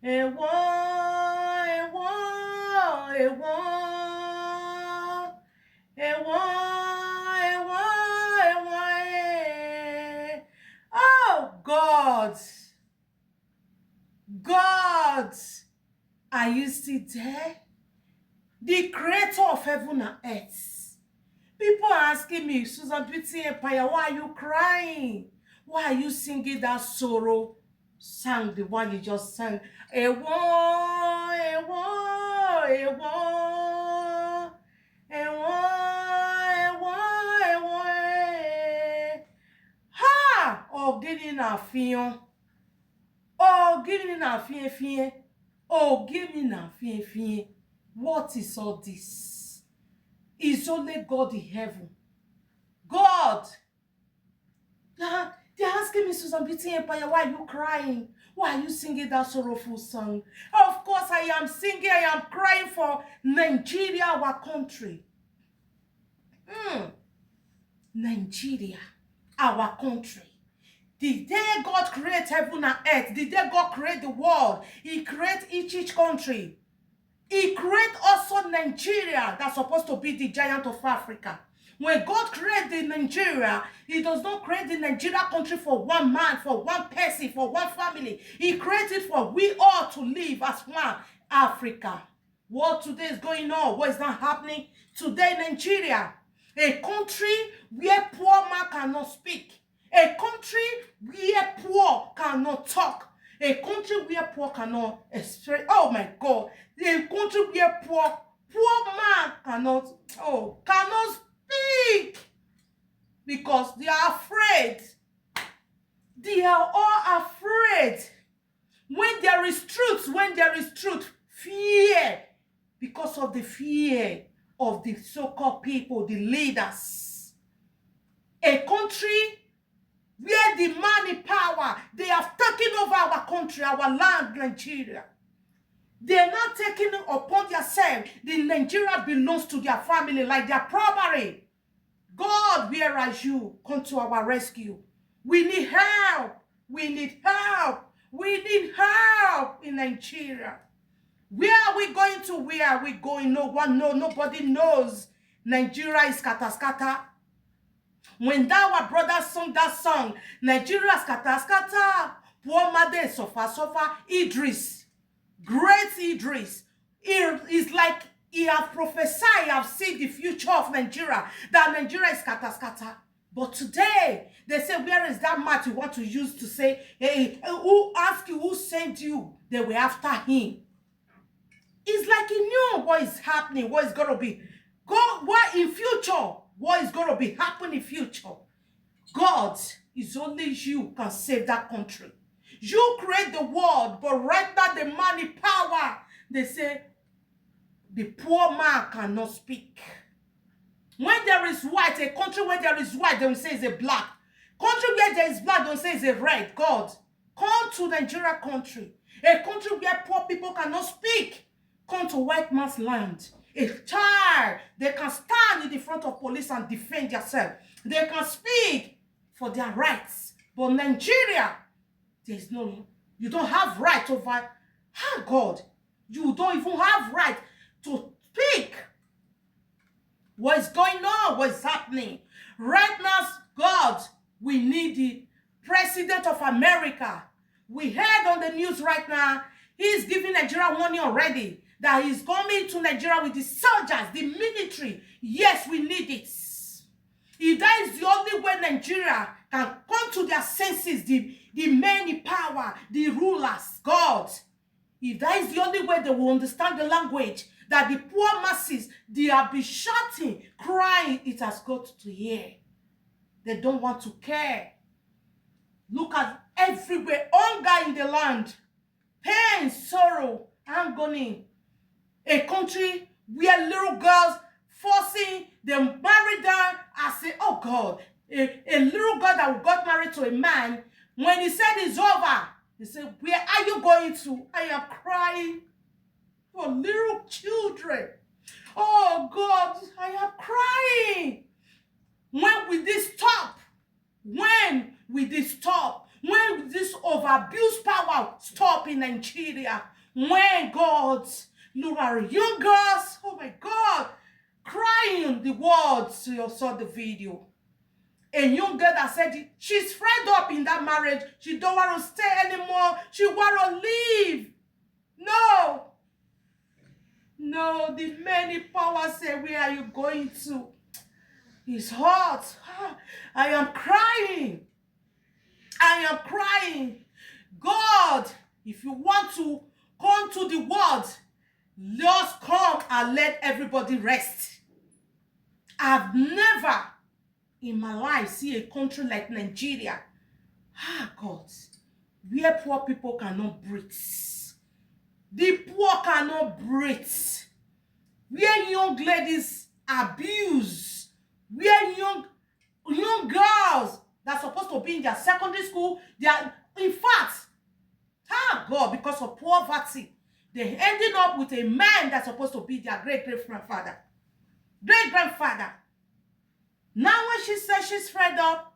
Ewo, ewo, ewo, ewo, ewo, ewo, Oh, God. God, are you still there? The creator of heaven and earth. People are asking me, Susan Beauty Empire, why are you crying? Why are you singing that sorrow song, the one you just sang? Ewo, ewo, ewo, ewo, ewo, ewo, Ha! Oh, gini na fiyon. Oh, gini na fiyen fiyen. Oh, gini na fiyen fiyen. What is all this? It's only God in heaven. God. They're asking me, Susan Beauty Empire, why are you crying? Why are you singing that sorrowful song? Of course, I am singing, I am crying for Nigeria, our country. Nigeria, our country. The day God created heaven and earth, the day God created the world, He created each country. He created also Nigeria, that's supposed to be the giant of Africa. When God created Nigeria, He does not create the Nigeria country for one man, for one person, for one family. He created for we all to live as one Africa. What today is going on? What is not happening today in Nigeria? A country where poor man cannot speak. A country where poor cannot talk. A country where poor cannot express. Oh my God. A country where poor man cannot speak. Because they are afraid. They are all afraid. When there is truth, fear. Because of the fear of the so-called people, the leaders. A country where the man in power, they have taken over our country, our land, Nigeria. They are not taking it upon themselves. The Nigeria belongs to their family like their property. God, where are you? Come to our rescue. We need help. We need help. We need help in Nigeria. Where are we going to? Where are we going? No one knows. Nobody knows. Nigeria is scatter. When that our brother sung that song, Nigeria scatter. Poor mother suffer. Idris, great Idris. It is like he have prophesied, have seen the future of Nigeria, that Nigeria is scatter. But today, they say, where is that mouth you want to use to say, hey, who asked you, who sent you? They were after him. It's like he knew what is happening, what is going to be. God, what in future, what is going to be happening in future. God, is only you can save that country. You create the world, but right now the man in power, they say, the poor man cannot speak. When there is white, a country where there is white, they will say it's a black. Country where there is black, they will say it's a red. God, come to Nigeria country. A country where poor people cannot speak. Come to white man's land. A child, they can stand in the front of police and defend themselves. They can speak for their rights. But Nigeria, there's no, you don't have right over, God, you don't even have right to speak. What is going on? What is happening? Right now, God, we need the President of America. We heard on the news right now, he's giving Nigeria warning already that he's coming to Nigeria with the soldiers, the military. Yes, we need it. If that is the only way Nigeria can come to their senses, the men in power, the rulers, God, if that is the only way they will understand the language, that the poor masses, they have been shouting, crying, it has got to hear. They don't want to care. Look at everywhere, hunger in the land, pain, sorrow, agony. A country where little girls forcing them marry them. I say, oh God, a little girl that got married to a man, when he said it's over, he said, where are you going to? I am crying for little children. Oh God, I am crying. When will this stop? When will this stop? When this overabuse power stop in Nigeria, when God, look at young girls, oh my God, crying the words, you saw the video. A young girl that said she's fed up in that marriage. She don't want to stay anymore. She want to leave. No. No, the many powers say, where are you going to? It's hot. I am crying. I am crying. God, if you want to come to the world, just come and let everybody rest. I've never in my life see a country like Nigeria, God, where poor people cannot breathe. The poor cannot breathe. Where young ladies abuse. Where young girls that are supposed to be in their secondary school, they are, in fact, God, because of poverty, they're ending up with a man that's supposed to be their great-grandfather. Great-grandfather. Now when she says she's fed up,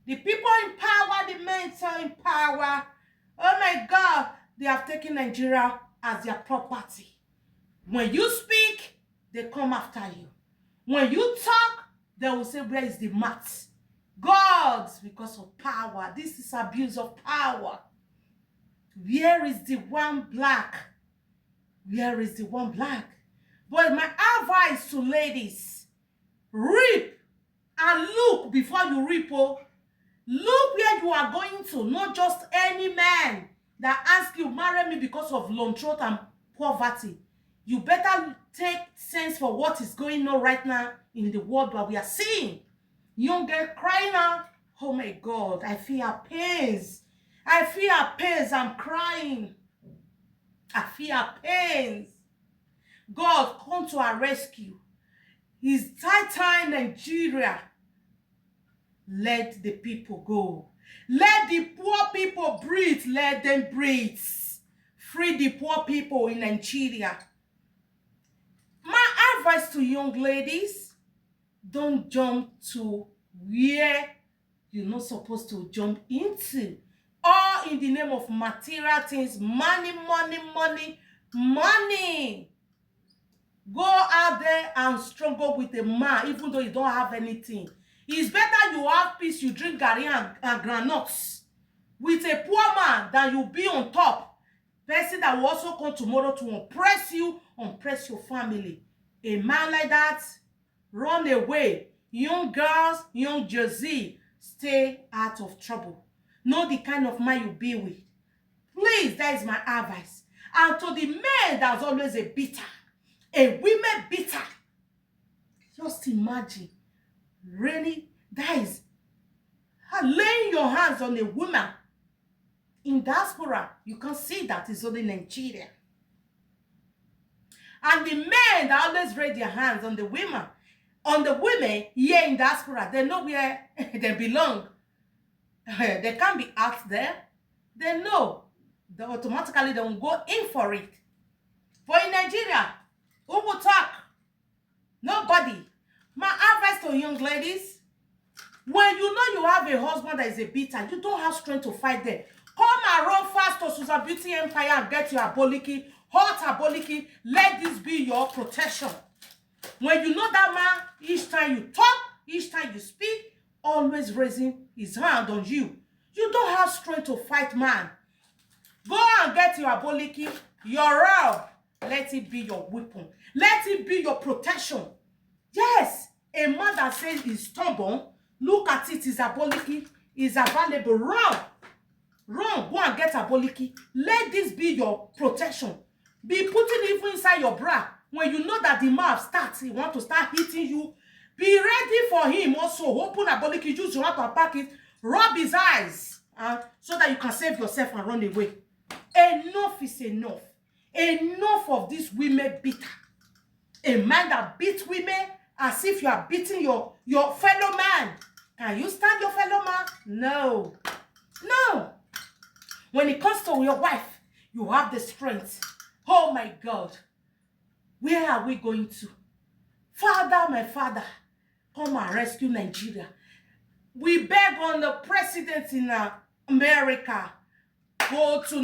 the people in power, the men are in power, oh my God, they have taken Nigeria as their property. When you speak, they come after you. When you talk, they will say, where is the mat? God, because of power. This is abuse of power. Where is the one black? Where is the one black? But my advice to ladies, reap and look before you reap. Oh. Look where you are going to, not just any man that asks you, marry me because of long throat and poverty. You better take sense for what is going on right now in the world that we are seeing. Young girl crying out, oh my God, I feel her pains. I feel her pains, I'm crying. I feel her pains. God, come to our rescue. It's time Nigeria. Let the people go. Let the poor people breathe. Let them breathe. Free the poor people in Nigeria. My advice to young ladies, don't jump to where you're not supposed to jump into. All in the name of material things. Money, money, money, money. Go out there and struggle with a man, even though you don't have anything. It's better you have peace, you drink garri and granuts with a poor man than you be on top. Person that will also come tomorrow to oppress you, oppress your family. A man like that, run away. Young girls, young Jersey, stay out of trouble. Know the kind of man you be with. Please, that is my advice. And to the men that's always a bitter, a women bitter. Just imagine, really, that is laying your hands on a woman. In diaspora, you can see that it's only Nigeria. And the men that always raise their hands on the women here in diaspora, they know where they belong. They can't be out there. They know. They automatically don't go in for it. But in Nigeria, who will talk? Nobody. My advice to young ladies, when you know you have a husband that is a bitter, you don't have strength to fight them. Come and run fast to Susan Beauty Empire and get your aboliki, hot aboliki. Let this be your protection. When you know that man, each time you talk, each time you speak, always raising his hand on you. You don't have strength to fight man. Go and get your aboliki, your rub. Let it be your weapon. Let it be your protection. Yes, a man that says he's stubborn, look at it, is aboliki, is available. Run. Run, go and get aboliki. Let this be your protection. Be putting even inside your bra. When you know that the man starts, he want to start hitting you, be ready for him also. Open aboliki, use your hand to pack it, rub his eyes, so that you can save yourself and run away. Enough is enough. Enough of these women bitter. A man that beats women as if you are beating your fellow man. Can you stand your fellow man? No. No. When it comes to your wife, you have the strength. Oh my God. Where are we going to? Father, my Father, come and rescue Nigeria. We beg on the president America, go to